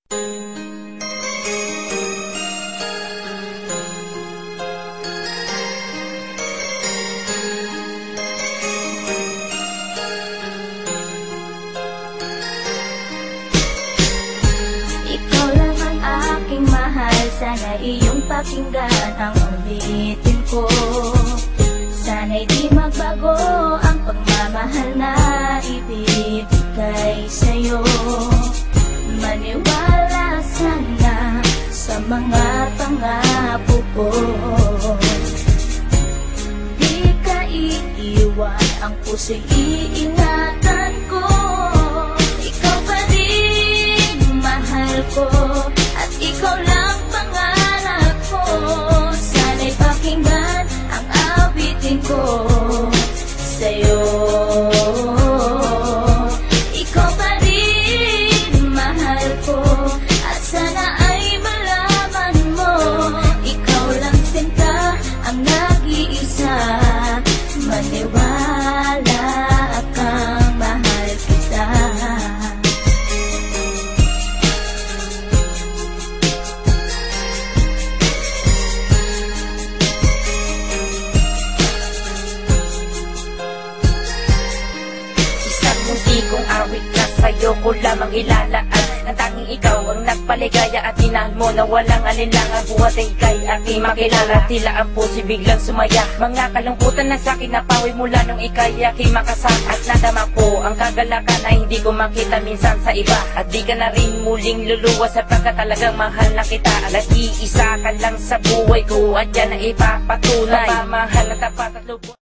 Ikaw lang ang aking mahal, sana iyong pakinggan ang ulitin ko. Sana'y di magbago ang pagmamahal na ibibigay sa'yo. Maniwala sana sa mga pangako ko. Di ka iiwan, ang puso'y iingatan ko. Ikaw pa rin mahal ko, at ikaw lang pangarap ko. Sana'y pakinggan ang awitin ko sa'yo. Ikaw pa rin mahal ko, at sana ay malaman mo, ikaw lang sinta ang nag-iisa. Maniwala kang mahal kita. Isang mundi kong awit na sa'yo ko lamang ilalaan. Ang tanging ikaw ang nagpaligaya at inahan mo na walang alinlangan. Buhat ay ika'y aking makilala, tila ang puso'y biglang sumaya. Mga kalungkutan na sa'kin napawi mula nung ika'y aking makasama. At nadama ko ang kagalakan na hindi ko makita minsan sa iba. At di ka na rin muling luluwas sapagkat talagang mahal na kita. Nag-iisa ka lang sa buhay ko, at yan na ipapatunay. Pagmamahal na tapat at lubos.